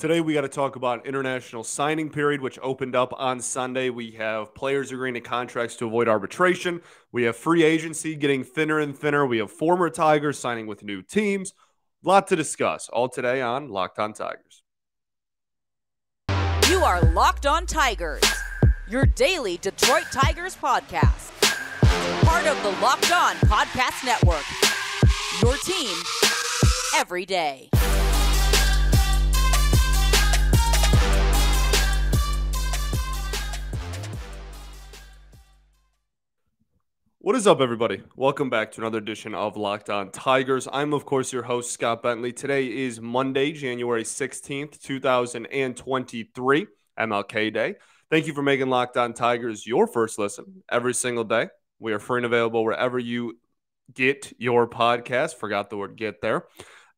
Today, we got to talk about international signing period, which opened up on Sunday. We have players agreeing to contracts to avoid arbitration. We have free agency getting thinner and thinner. We have former Tigers signing with new teams. A lot to discuss. All today on Locked On Tigers. You are Locked On Tigers, your daily Detroit Tigers podcast. Part of the Locked On Podcast Network, your team every day. What is up, everybody? Welcome back to another edition of Locked On Tigers. I'm, of course, your host, Scott Bentley. Today is Monday, January 16th, 2023, MLK Day. Thank you for making Locked On Tigers your first listen every single day. We are free and available wherever you get your podcast. Forgot the word get there,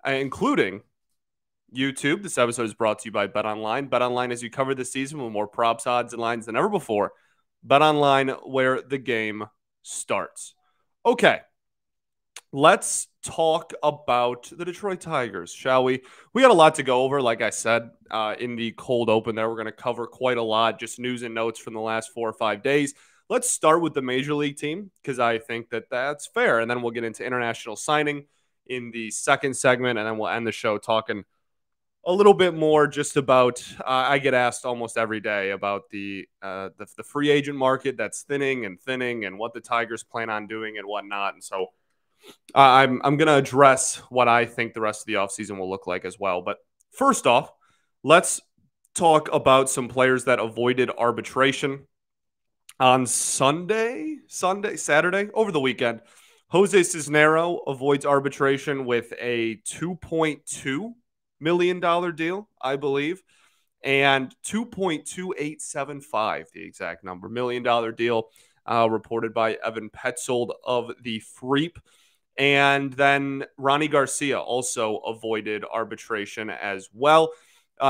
including YouTube. This episode is brought to you by BetOnline. BetOnline, as you cover the season with more props, odds, and lines than ever before. BetOnline, where the game starts. Okay, let's talk about the Detroit Tigers, shall we? We got a lot to go over, like I said, in the cold open there. We're going to cover quite a lot, just news and notes from the last 4 or 5 days. Let's start with the Major League team, because I think that that's fair, and then we'll get into international signing in the second segment, and then we'll end the show talking a little bit more just about, I get asked almost every day about the free agent market that's thinning and what the Tigers plan on doing and whatnot. And so I'm going to address what I think the rest of the offseason will look like as well. But first off, let's talk about some players that avoided arbitration on Saturday, over the weekend. Jose Cisnero avoids arbitration with a $2.2 million deal, I believe, and 2.2875, the exact number, $1 million deal, reported by Evan Petzold of the Freep. And then Ronnie Garcia also avoided arbitration as well.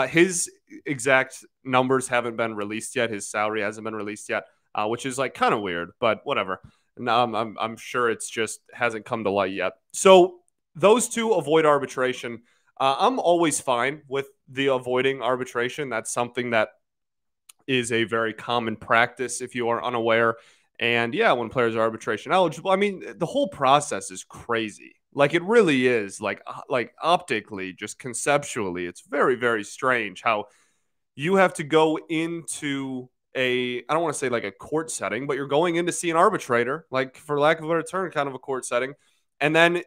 His exact numbers haven't been released yet. His salary hasn't been released yet, which is like kind of weird, but whatever. I'm sure it's just hasn't come to light yet. So those two avoid arbitration. I'm always fine with the avoiding arbitration. That's something that is a very common practice if you are unaware. And yeah, when players are arbitration eligible, I mean, the whole process is crazy. Like, it really is, like optically, just conceptually, it's very, very strange how you have to go into I don't want to say like a court setting, but you're going in to see an arbitrator, like, for lack of a better term, kind of a court setting. And then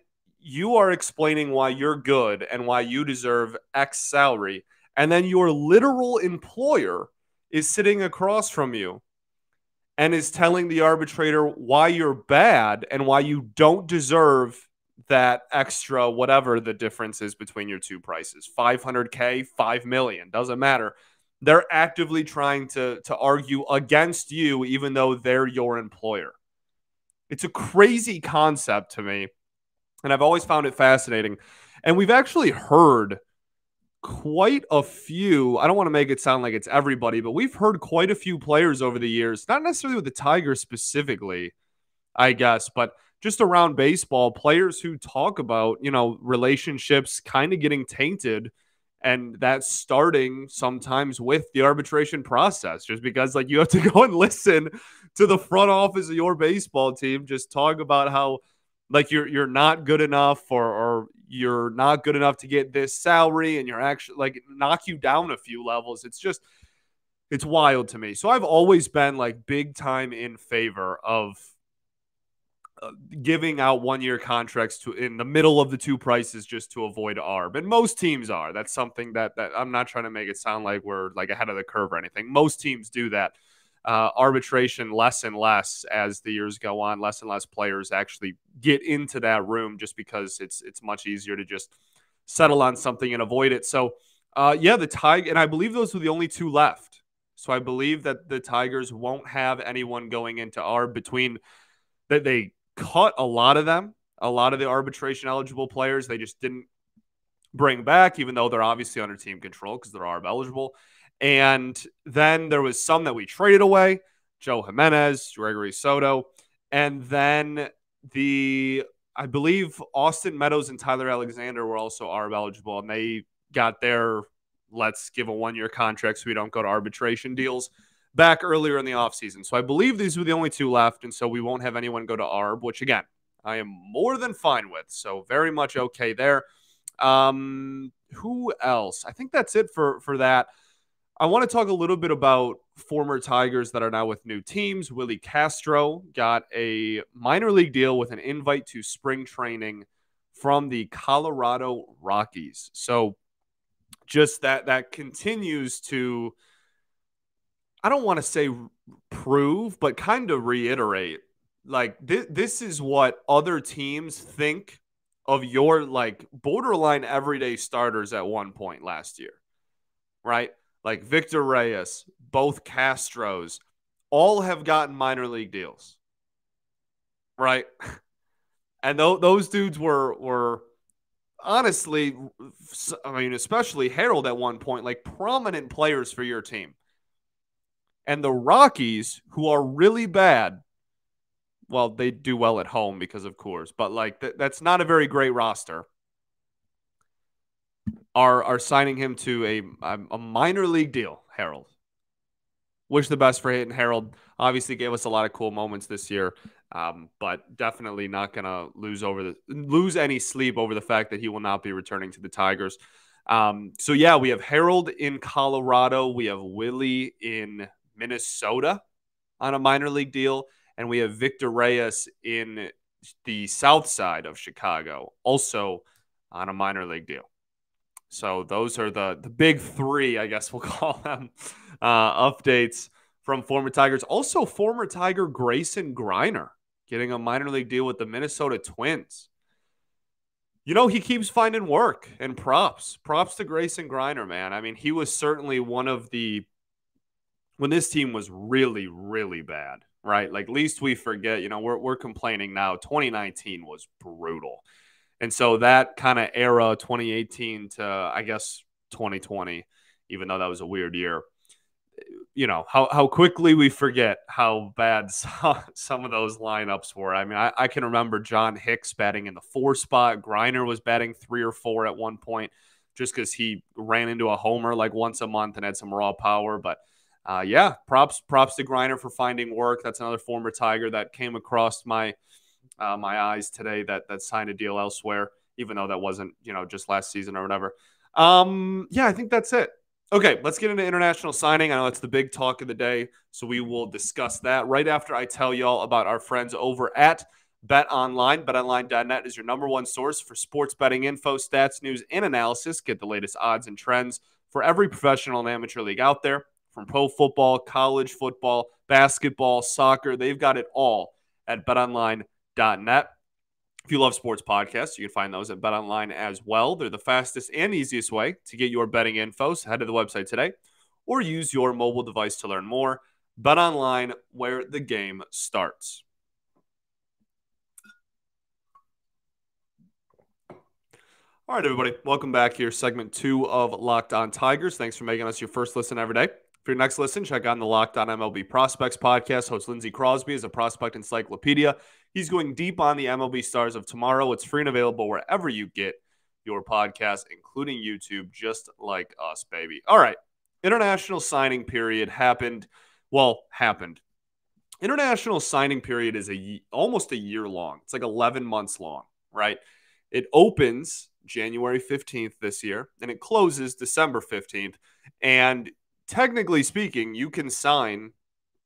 you are explaining why you're good and why you deserve X salary. And then your literal employer is sitting across from you and is telling the arbitrator why you're bad and why you don't deserve that extra, whatever the difference is between your two prices, $500K, $5 million, doesn't matter. They're actively trying to argue against you, even though they're your employer. It's a crazy concept to me. And I've always found it fascinating. And we've actually heard quite a few, I don't want to make it sound like it's everybody, but we've heard quite a few players over the years, not necessarily with the Tigers specifically, I guess, but just around baseball, players who talk about, relationships kind of getting tainted, and that's starting sometimes with the arbitration process, just because, like, you have to go and listen to the front office of your baseball team just talk about how, like, you're not good enough, or you're not good enough to get this salary, and you're actually, like, knock you down a few levels. It's wild to me. So I've always been, like, big time in favor of giving out 1-year contracts in the middle of the two prices just to avoid arb. And most teams are. That's something that I'm not trying to make it sound like we're, like, ahead of the curve or anything. Most teams do that. Arbitration less and less as the years go on. Less and less players actually get into that room just because it's much easier to just settle on something and avoid it. So, the Tigers, and I believe those were the only two left. So I believe that the Tigers won't have anyone going into arb between that. They cut a lot of them, a lot of the arbitration eligible players. They just didn't bring back, even though they're obviously under team control because they're arb eligible. And then there was some that we traded away, Joe Jimenez, Gregory Soto. And then I believe Austin Meadows and Tyler Alexander were also ARB eligible, and they got their let's give a 1-year contract so we don't go to arbitration deals back earlier in the offseason. So I believe these were the only 2 left, and so we won't have anyone go to ARB, which, again, I am more than fine with. So very much okay there. Who else? I think that's it for that. I want to talk a little bit about former Tigers that are now with new teams. Willie Castro got a minor league deal with an invite to spring training from the Colorado Rockies. So just that continues to, I don't want to say prove, but kind of reiterate, like this is what other teams think of your like borderline everyday starters at one point last year, right? Like Victor Reyes, both Castros, all have gotten minor league deals, right? And those dudes were honestly, I mean, especially Harold at one point, like prominent players for your team. And the Rockies, who are really bad, well, they do well at home because of Coors, but like that's not a very great roster. Are signing him to a minor league deal, Harold. Wish the best for Hayden Harold. Obviously gave us a lot of cool moments this year, but definitely not going to lose any sleep over the fact that he will not be returning to the Tigers. So, yeah, we have Harold in Colorado. We have Willie in Minnesota on a minor league deal. And we have Victor Reyes in the south side of Chicago, also on a minor league deal. So those are the big 3, I guess we'll call them, updates from former Tigers. Also, former Tiger Grayson Greiner getting a minor league deal with the Minnesota Twins. You know, he keeps finding work, and props. Props to Grayson Greiner, man. I mean, he was certainly one of the, when this team was really, really bad, right? Like, least we forget, you know, we're complaining now. 2019 was brutal. And so that kind of era, 2018 to, I guess, 2020, even though that was a weird year, you know, how quickly we forget how bad some of those lineups were. I mean, I can remember John Hicks batting in the 4 spot. Greiner was batting 3 or 4 at one point just because he ran into a homer like once a month and had some raw power. But, yeah, props to Greiner for finding work. That's another former Tiger that came across my eyes today that signed a deal elsewhere, even though that wasn't, you know, just last season or whatever. Yeah, I think that's it. Okay, let's get into international signing. I know it's the big talk of the day, so we will discuss that right after I tell y'all about our friends over at BetOnline. BetOnline.net is your number one source for sports betting info, stats, news, and analysis. Get the latest odds and trends for every professional and amateur league out there, from pro football, college football, basketball, soccer. They've got it all at BetOnline.net. If you love sports podcasts, you can find those at BetOnline as well. They're the fastest and easiest way to get your betting info. So head to the website today or use your mobile device to learn more. BetOnline, where the game starts. All right, everybody. Welcome back here. Segment 2 of Locked On Tigers. Thanks for making us your first listen every day. For your next listen, check out the Locked On MLB Prospects podcast. Host Lindsey Crosby is a prospect encyclopedia. He's going deep on the MLB stars of tomorrow. It's free and available wherever you get your podcast, including YouTube, just like us, baby. All right. International signing period happened. International signing period is almost a year long. It's like 11 months long, right? It opens January 15th this year, and it closes December 15th. And technically speaking, you can sign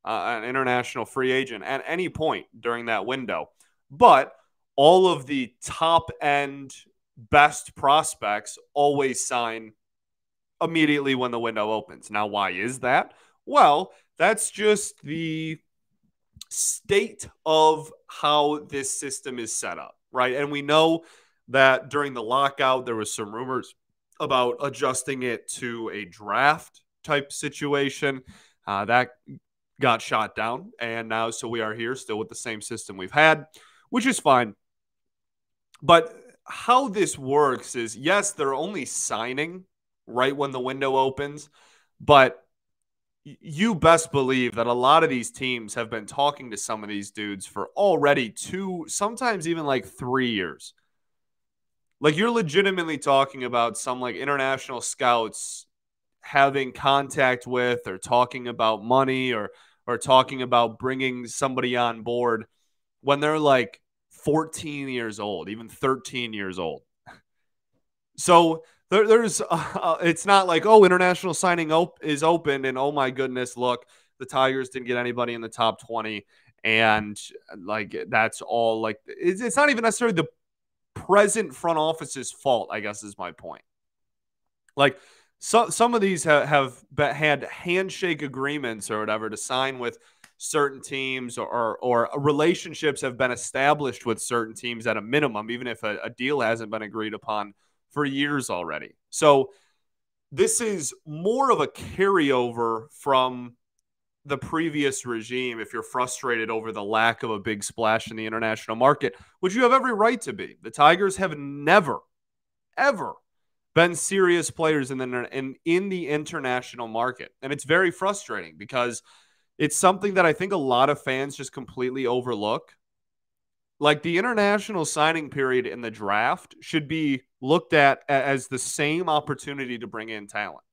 an international free agent at any point during that window. But all of the top-end best prospects always sign immediately when the window opens. Now, why is that? Well, that's just the state of how this system is set up, right? And we know that during the lockout, there was some rumors about adjusting it to a draft type situation. That got shot down, and now so we are here still with the same system we've had, which is fine. But how this works is, yes, they're only signing right when the window opens, but you best believe that a lot of these teams have been talking to some of these dudes for already 2, sometimes even like 3 years. Like, you're legitimately talking about some like international scouts having contact with or talking about money or talking about bringing somebody on board when they're like 14 years old, even 13 years old. So there's it's not like, oh, international signing is open and oh my goodness, look, the Tigers didn't get anybody in the top 20 and like that's all. Like it's not even necessarily the present front office's fault, I guess is my point. Like some of these have had handshake agreements or whatever to sign with certain teams, or relationships have been established with certain teams at a minimum, even if a deal hasn't been agreed upon for years already. So this is more of a carryover from the previous regime if you're frustrated over the lack of a big splash in the international market, which you have every right to be. The Tigers have never, ever been serious players in the international market. And it's very frustrating because it's something that I think a lot of fans just completely overlook. Like the international signing period in the draft should be looked at as the same opportunity to bring in talent.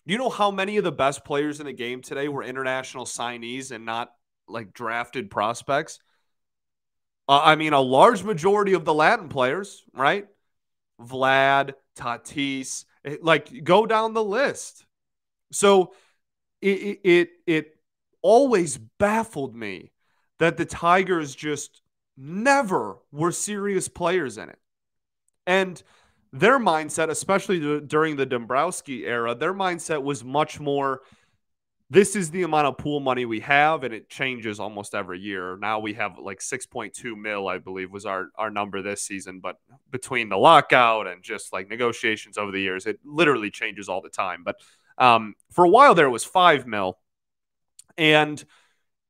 Do you know how many of the best players in the game today were international signees and not like drafted prospects? I mean, a large majority of the Latin players, right? Vlad, Tatis, like go down the list. So it always baffled me that the Tigers just never were serious players in it. And their mindset, especially during the Dombrowski era, their mindset was much more, this is the amount of pool money we have, and it changes almost every year. Now we have like 6.2 mil, I believe, was our number this season. But between the lockout and just like negotiations over the years, it literally changes all the time. But for a while there, it was 5 mil. And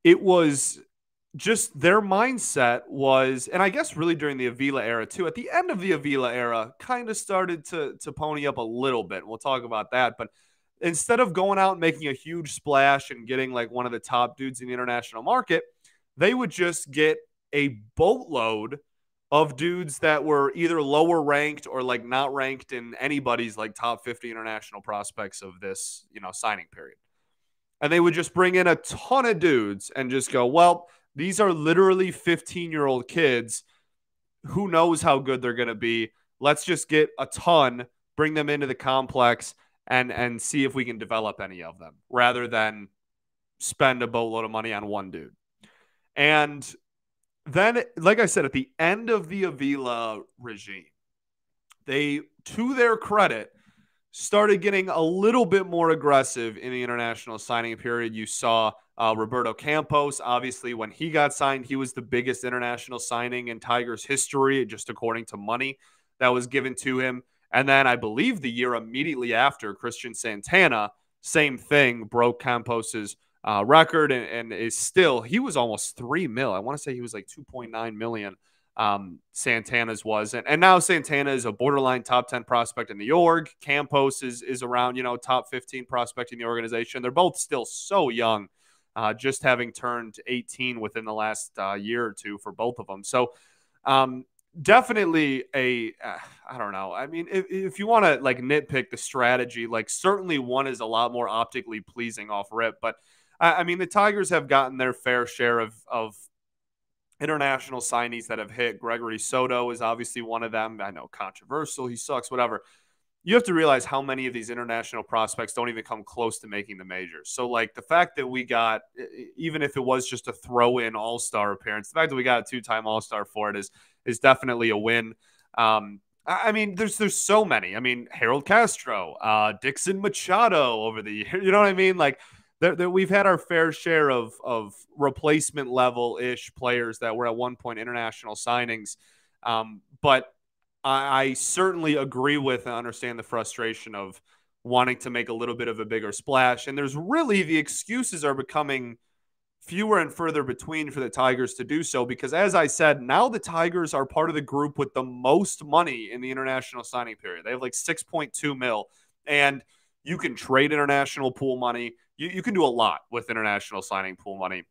it was just their mindset was, and I guess really during the Avila era too, at the end of the Avila era, kind of started to pony up a little bit. We'll talk about that. But instead of going out and making a huge splash and getting like one of the top dudes in the international market, they would just get a boatload of dudes that were either lower ranked or like not ranked in anybody's like top 50 international prospects of this, signing period. And they would just bring in a ton of dudes and just go, well, these are literally 15-year-old kids. Who knows how good they're going to be? Let's just get a ton, bring them into the complex, and see if we can develop any of them rather than spend a boatload of money on one dude. And then, like I said, at the end of the Avila regime, they, to their credit, started getting a little bit more aggressive in the international signing period. You saw Roberto Campos, obviously, when he got signed, he was the biggest international signing in Tigers history, just according to money that was given to him. And then I believe the year immediately after, Christian Santana, same thing, broke Campos's record and is still, he was almost 3 mil. I want to say he was like 2.9 million. Santana's was, and now Santana is a borderline top 10 prospect in the org. Campos is around, top 15 prospect in the organization. They're both still so young, just having turned 18 within the last year or two for both of them. So definitely I don't know. I mean, if you want to like nitpick the strategy, like certainly one is a lot more optically pleasing off rip, but I mean, the Tigers have gotten their fair share of international signees that have hit. Gregory Soto is obviously one of them. I know, controversial, he sucks, whatever. You have to realize how many of these international prospects don't even come close to making the majors. So, like, the fact that we got, even if it was just a throw-in all-star appearance, the fact that we got a two-time all-star for it is definitely a win. I mean, there's so many. I mean, Harold Castro, Dixon Machado over the year. You know what I mean? Like, we've had our fair share of replacement level-ish players that were at one point international signings. But I certainly agree with and understand the frustration of wanting to make a little bit of a bigger splash. And there's really, the excuses are becoming fewer and further between for the Tigers to do so, because as I said, now the Tigers are part of the group with the most money in the international signing period. They have like 6.2 mil, and you can trade international pool money. You can do a lot with international signing pool money.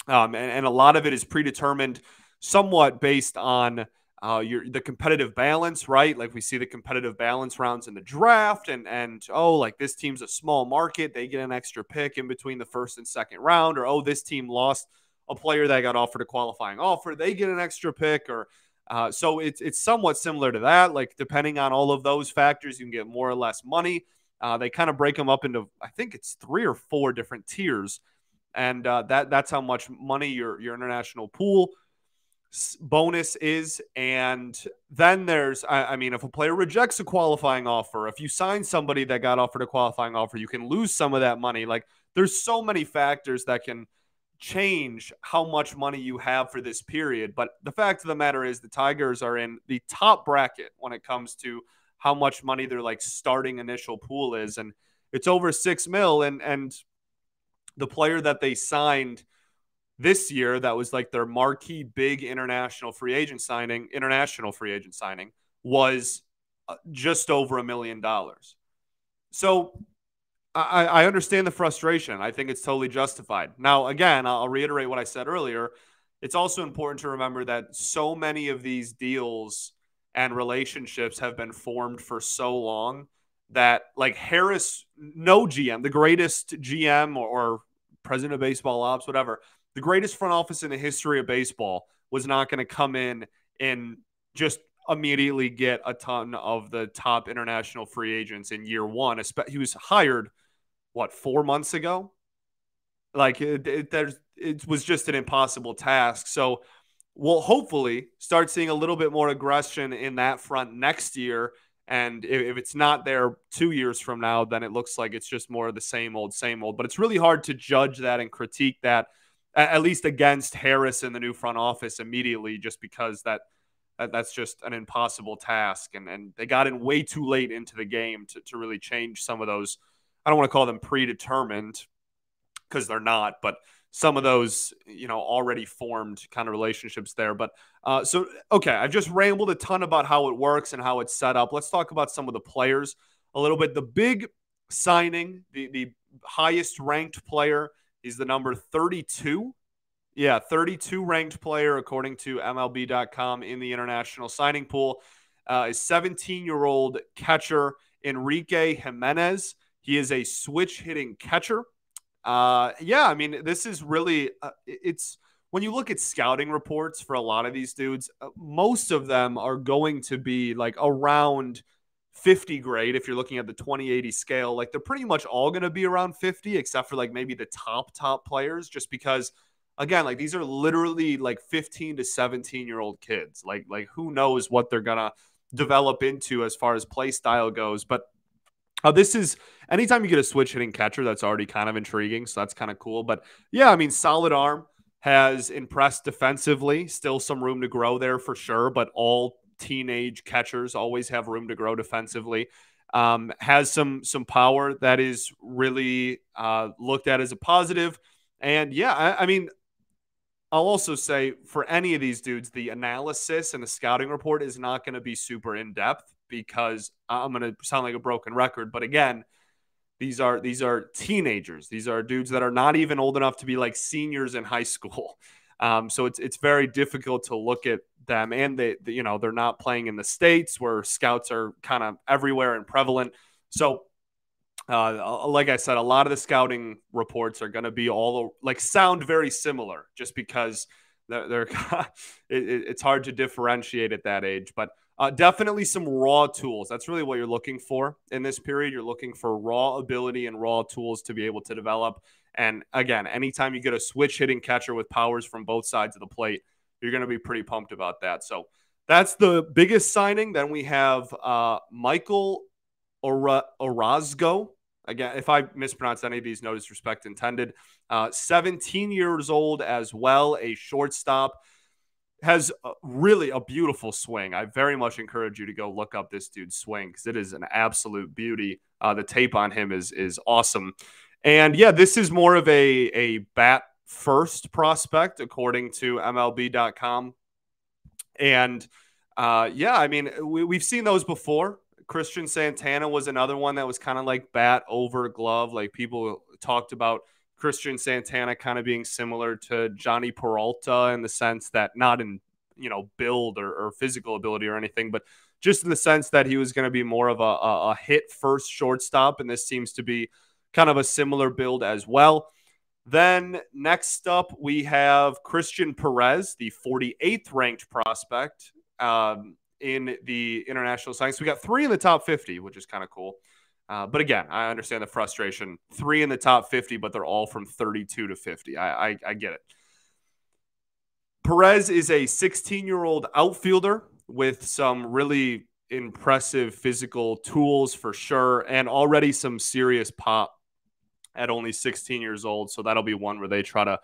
And a lot of it is predetermined somewhat based on the competitive balance, right? Like we see the competitive balance rounds in the draft, and oh, like this team's a small market, they get an extra pick in between the first and second round, or oh, this team lost a player that got offered a qualifying offer, they get an extra pick, or so it's somewhat similar to that. Like depending on all of those factors, you can get more or less money. They kind of break them up into, I think it's 3 or 4 different tiers, and that's how much money your international pool bonus is. And then there's, I mean, if a player rejects a qualifying offer, if you sign somebody that got offered a qualifying offer, you can lose some of that money. Like there's so many factors that can change how much money you have for this period. But the fact of the matter is the Tigers are in the top bracket when it comes to how much money their like starting initial pool is. And it's over $6 million. And the player that they signed this year that was like their marquee big international free agent signing was just over $1 million. So I understand the frustration. I think it's totally justified. Now, again, I'll reiterate what I said earlier. It's also important to remember that so many of these deals and relationships have been formed for so long that like Harris, no GM, the greatest GM or president of baseball ops, whatever, the greatest front office in the history of baseball was not going to come in and just immediately get a ton of the top international free agents in year one. He was hired, 4 months ago? Like it was just an impossible task. So we'll hopefully start seeing a little bit more aggression in that front next year. And if it's not there 2 years from now, then it looks like it's just more of the same old, same old. But it's really hard to judge that and critique that, at least against Harris and the new front office immediately, just because that's just an impossible task. And they got in way too late into the game to really change some of those. I don't want to call them predetermined because they're not, but some of those, already formed kind of relationships there. But okay, I've just rambled a ton about how it works and how it's set up. Let's talk about some of the players a little bit. The big signing, the highest ranked player, he's the number 32. Yeah, 32 ranked player, according to MLB.com in the international signing pool, is 17-year-old catcher Enrique Jimenez. He is a switch hitting catcher. I mean, this is really, it's when you look at scouting reports for a lot of these dudes, most of them are going to be like around 50 grade. If you're looking at the 2080 scale, like they're pretty much all going to be around 50, except for like maybe the top players, just because again, like these are literally like 15 to 17-year-old kids. Like who knows what they're going to develop into as far as play style goes. But this is anytime you get a switch hitting catcher, that's already kind of intriguing. So that's kind of cool. But yeah, I mean, solid arm, has impressed defensively. Still some room to grow there for sure. But all teenage catchers always have room to grow defensively. Has some power that is really looked at as a positive. And yeah, I mean, I'll also say for any of these dudes, the analysis and the scouting report is not going to be super in depth, because I'm going to sound like a broken record. But again, these are teenagers. These are dudes that are not even old enough to be like seniors in high school. So it's very difficult to look at them, and they're not playing in the States where scouts are kind of everywhere and prevalent. So like I said, a lot of the scouting reports are going to be all like sound very similar, just because they're it's hard to differentiate at that age. But definitely some raw tools. That's really what you're looking for in this period. You're looking for raw ability and raw tools to be able to develop. And again, anytime you get a switch hitting catcher with powers from both sides of the plate, you're going to be pretty pumped about that. So that's the biggest signing. Then we have Michael Orozco. Again, if I mispronounce any of these, no disrespect intended. 17 years old as well, a shortstop. Has really a beautiful swing. I very much encourage you to go look up this dude's swing, because it is an absolute beauty. The tape on him is awesome. And yeah, this is more of a bat first prospect, according to MLB.com. And yeah, I mean, we've seen those before. Christian Santana was another one that was kind of like bat over glove. Like people talked about Christian Santana kind of being similar to Johnny Peralta in the sense that not in build or physical ability or anything, but just in the sense that he was going to be more of a hit first shortstop. And this seems to be kind of a similar build as well. Then next up, we have Christian Perez, the 48th ranked prospect in the international science. We got 3 in the top 50, which is kind of cool. But again, I understand the frustration. 3 in the top 50, but they're all from 32 to 50. I get it. Perez is a 16-year-old outfielder with some really impressive physical tools for sure, and already some serious pop at only 16 years old. So that'll be one where they try to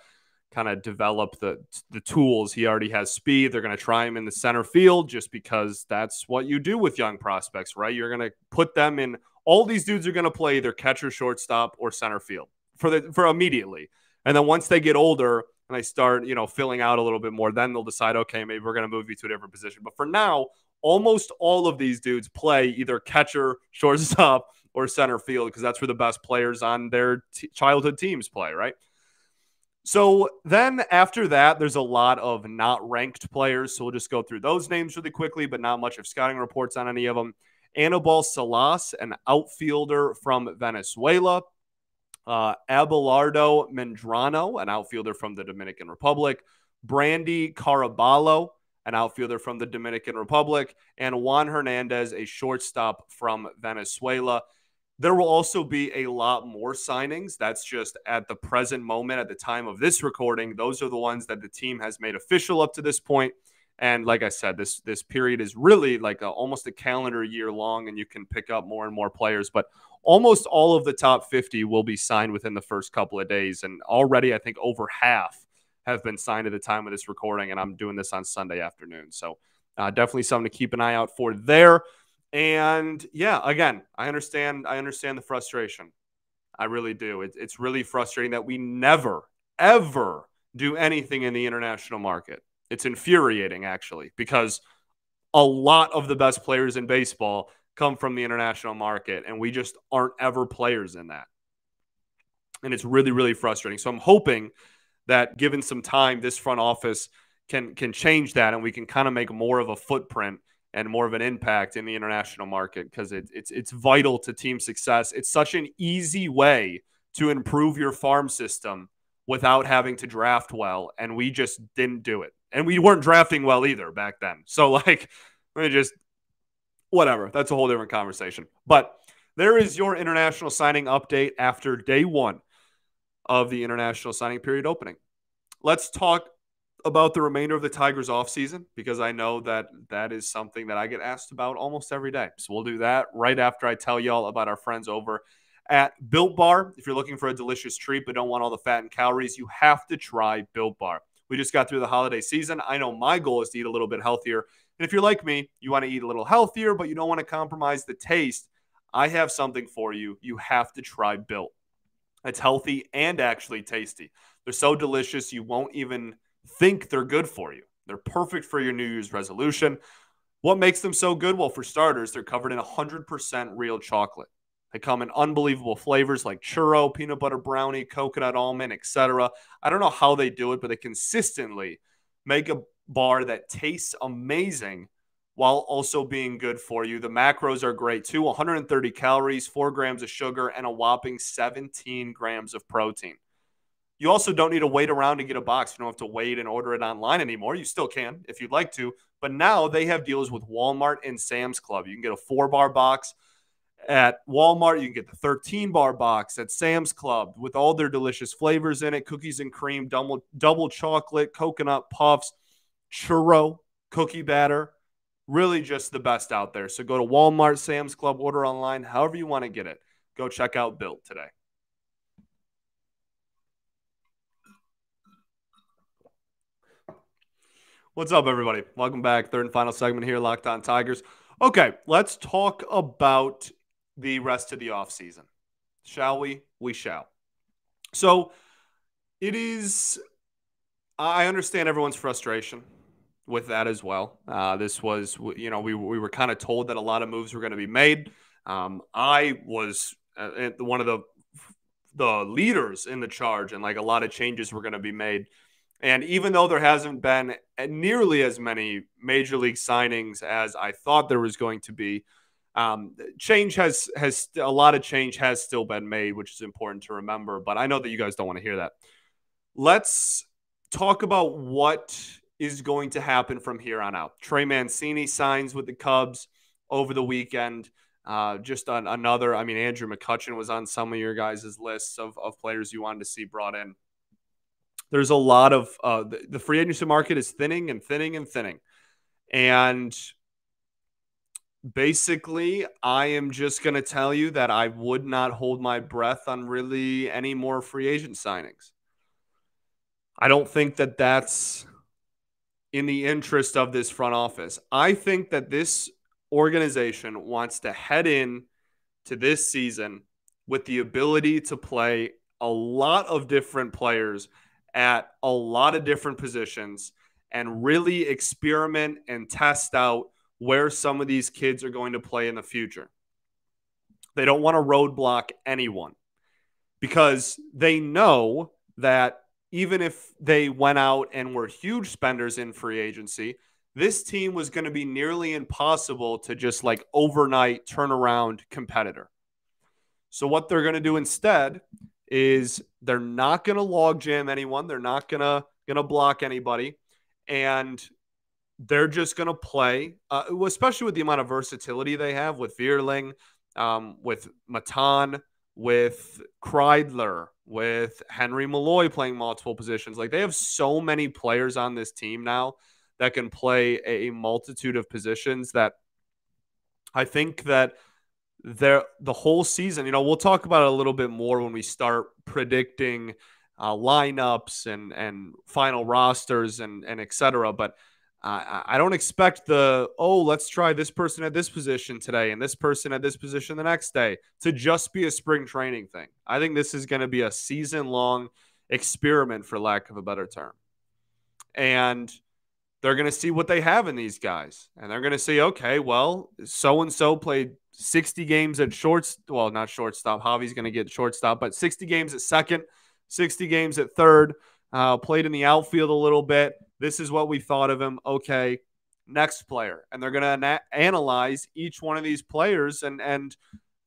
kind of develop the tools. He already has speed. They're going to try him in the center field just because that's what you do with young prospects, right? You're going to put them in. All these dudes are going to play either catcher, shortstop, or center field for immediately. And then once they get older and they start, filling out a little bit more, then they'll decide, okay, maybe we're going to move you to a different position. But for now, almost all of these dudes play either catcher, shortstop, or center field because that's where the best players on their childhood teams play, right? So then after that, there's a lot of not ranked players. So we'll just go through those names really quickly, but not much of scouting reports on any of them. Anibal Salas, an outfielder from Venezuela. Abelardo Medrano, an outfielder from the Dominican Republic. Brandy Caraballo, an outfielder from the Dominican Republic. And Juan Hernandez, a shortstop from Venezuela. There will also be a lot more signings. That's just at the present moment, at the time of this recording. Those are the ones that the team has made official up to this point. And like I said, this period is really like almost a calendar year long, and you can pick up more and more players. But almost all of the top 50 will be signed within the first couple of days. And already, I think over half have been signed at the time of this recording. And I'm doing this on Sunday afternoon. So definitely something to keep an eye out for there. And yeah, again, I understand the frustration. I really do. It's really frustrating that we never, ever do anything in the international market. It's infuriating, actually, because a lot of the best players in baseball come from the international market, and we just aren't ever players in that. And it's really, really frustrating. So I'm hoping that given some time, this front office can change that, and we can kind of make more of a footprint and more of an impact in the international market because it's vital to team success. It's such an easy way to improve your farm system without having to draft well, and we just didn't do it. And we weren't drafting well either back then. So, whatever. That's a whole different conversation. But there is your international signing update after day 1 of the international signing period opening. Let's talk about the remainder of the Tigers offseason because I know that is something that I get asked about almost every day. So we'll do that right after I tell y'all about our friends over at Built Bar. If you're looking for a delicious treat but don't want all the fat and calories, you have to try Built Bar. We just got through the holiday season. I know my goal is to eat a little bit healthier. And if you're like me, you want to eat a little healthier, but you don't want to compromise the taste, I have something for you. You have to try Built. It's healthy and actually tasty. They're so delicious, you won't even think they're good for you. They're perfect for your New Year's resolution. What makes them so good? Well, for starters, they're covered in 100% real chocolate. They come in unbelievable flavors like churro, peanut butter brownie, coconut almond, etc. I don't know how they do it, but they consistently make a bar that tastes amazing while also being good for you. The macros are great too. 130 calories, 4 grams of sugar, and a whopping 17 grams of protein. You also don't need to wait around to get a box. You don't have to wait and order it online anymore. You still can if you'd like to. But now they have deals with Walmart and Sam's Club. You can get a 4-bar box at Walmart. You can get the 13-bar box at Sam's Club with all their delicious flavors in it. Cookies and cream, double chocolate, coconut puffs, churro, cookie batter. Really just the best out there. So go to Walmart, Sam's Club, order online, however you want to get it. Go check out Built today. What's up, everybody? Welcome back. Third and final segment here, Locked On Tigers. Okay, let's talk about the rest of the offseason. Shall we? We shall. So it is, I understand everyone's frustration with that as well. This was, we were kind of told that a lot of moves were going to be made. I was one of the leaders in the charge, and like a lot of changes were going to be made And even though there hasn't been nearly as many major league signings as I thought there was going to be, change has a lot of change has still been made, which is important to remember. But I know that you guys don't want to hear that. Let's talk about what is going to happen from here on out. Trey Mancini signs with the Cubs over the weekend. Just on another, I mean, Andrew McCutchen was on some of your guys' lists of players you wanted to see brought in. There's a lot of the free agency market is thinning and thinning and thinning. And basically, I am just going to tell you that I would not hold my breath on really any more free agent signings. I don't think that that's in the interest of this front office. I think that this organization wants to head in to this season with the ability to play a lot of different players at a lot of different positions and really experiment and test out where some of these kids are going to play in the future. They don't want to roadblock anyone because they know that even if they went out and were huge spenders in free agency, this team was going to be nearly impossible to just like overnight turnaround competitor. So what they're going to do instead is they're not going to logjam anyone. They're not going to block anybody. And they're just going to play, especially with the amount of versatility they have with Vierling, with Matan, with Kreidler, with Henry Malloy playing multiple positions. Like, they have so many players on this team now that can play a multitude of positions that I think that the whole season, we'll talk about it a little bit more when we start predicting lineups and final rosters and et cetera. But I don't expect let's try this person at this position today and this person at this position the next day to just be a spring training thing. I think this is going to be a season-long experiment, for lack of a better term. And they're going to see what they have in these guys. And they're going to say, okay, well, so-and-so played 60 games at not shortstop. Javi's going to get shortstop, but 60 games at second, 60 games at third, played in the outfield a little bit. This is what we thought of him. Okay, next player. And they're going to analyze each one of these players. And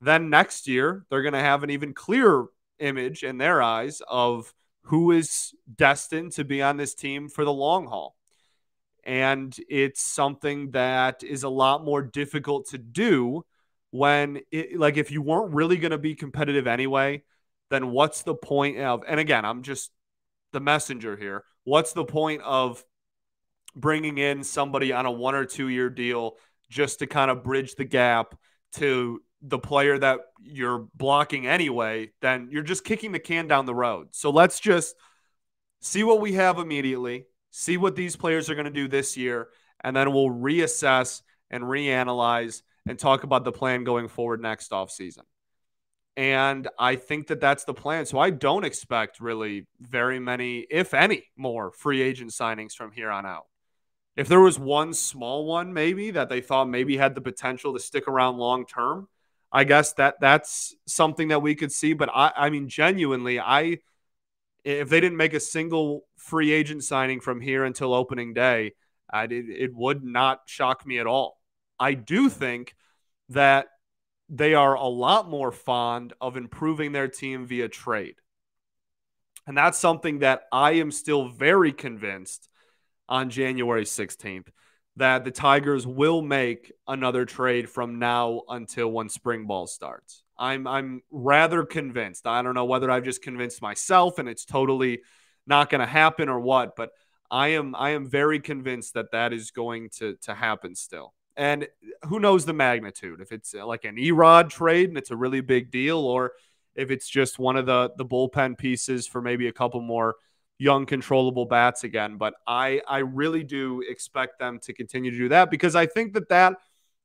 then next year, they're going to have an even clearer image in their eyes of who is destined to be on this team for the long haul. And it's something that is a lot more difficult to do when, if you weren't really going to be competitive anyway, then what's the point of, and again, I'm just the messenger here. What's the point of bringing in somebody on a 1 or 2 year deal just to kind of bridge the gap to the player that you're blocking anyway? Then you're just kicking the can down the road. So let's just see what we have immediately. See what these players are going to do this year, and then we'll reassess and reanalyze and talk about the plan going forward next offseason. And I think that that's the plan. So I don't expect really very many, if any, more free agent signings from here on out. If there was one small one maybe that they thought maybe had the potential to stick around long term, I guess that's something that we could see. But I mean, genuinely, if they didn't make a single free agent signing from here until opening day, it would not shock me at all. I do think that they are a lot more fond of improving their team via trade. And that's something that I am still very convinced on January 16th that the Tigers will make another trade from now until when spring ball starts. I'm rather convinced. I don't know whether I've just convinced myself and it's totally not going to happen or what, but I am very convinced that is going to happen still. And who knows the magnitude, if it's like an Erod trade and it's a really big deal, or if it's just one of the bullpen pieces for maybe a couple more young controllable bats again. But I really do expect them to continue to do that because I think that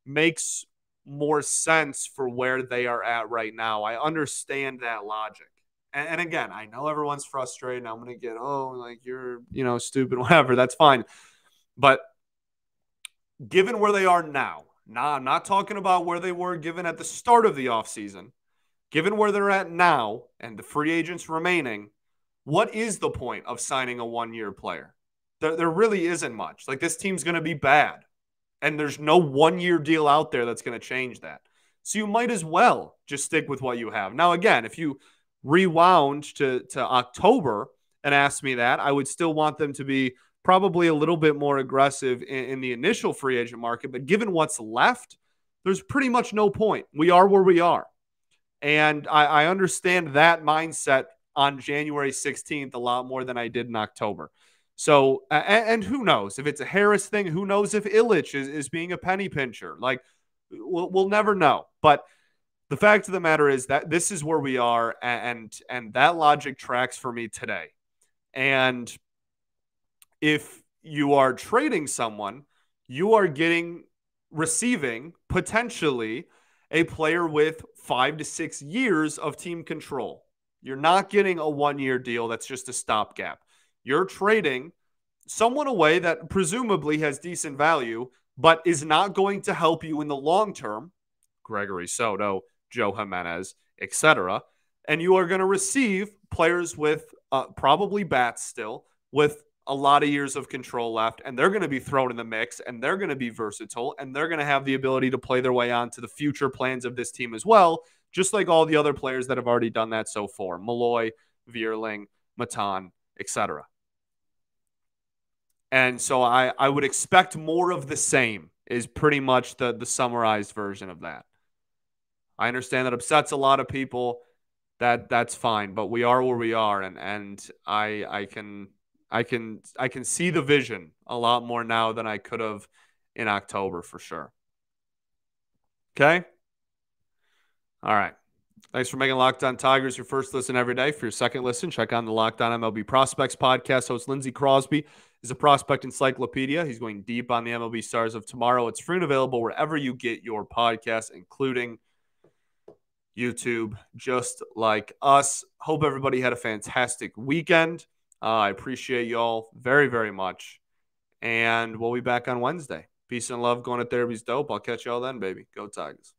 makes more sense for where they are at right now. I understand that logic. And again, I know everyone's frustrated. I'm going to get, you're, stupid, whatever. That's fine. But given where they are now, I'm not talking about where they were given at the start of the offseason. Given where they're at now and the free agents remaining, what is the point of signing a 1-year player? There really isn't much. Like, this team's going to be bad, and there's no 1-year deal out there that's going to change that. So you might as well just stick with what you have. Now, again, if you rewound to October and asked me that, I would still want them to be probably a little bit more aggressive in the initial free agent market. But given what's left, there's pretty much no point. We are where we are. And I understand that mindset on January 16th a lot more than I did in October. So, and who knows if it's a Harris thing? Who knows if Illich is being a penny pincher? Like, we'll never know. But the fact of the matter is that this is where we are, and that logic tracks for me today. And if you are trading someone, you are receiving potentially a player with 5 to 6 years of team control. You're not getting a 1-year deal that's just a stopgap. You're trading someone away that presumably has decent value, but is not going to help you in the long term. Gregory Soto, Joe Jimenez, etc. And you are going to receive players with probably bats still, with a lot of years of control left, and they're going to be thrown in the mix, and they're going to be versatile, and they're going to have the ability to play their way on to the future plans of this team as well, just like all the other players that have already done that so far. Malloy, Vierling, Matan, etc. And so I would expect more of the same is pretty much the summarized version of that. I understand that upsets a lot of people. That's fine, but we are where we are, and I can see the vision a lot more now than I could have in October for sure. Okay? All right. Thanks for making Locked On Tigers your first listen every day. For your second listen, check on the Locked On MLB Prospects podcast. Host Lindsey Crosby is a prospect encyclopedia. He's going deep on the MLB stars of tomorrow. It's free and available wherever you get your podcasts, including YouTube, just like us. Hope everybody had a fantastic weekend. I appreciate y'all very, very much. And we'll be back on Wednesday. Peace and love. Going to therapy's dope. I'll catch y'all then, baby. Go Tigers.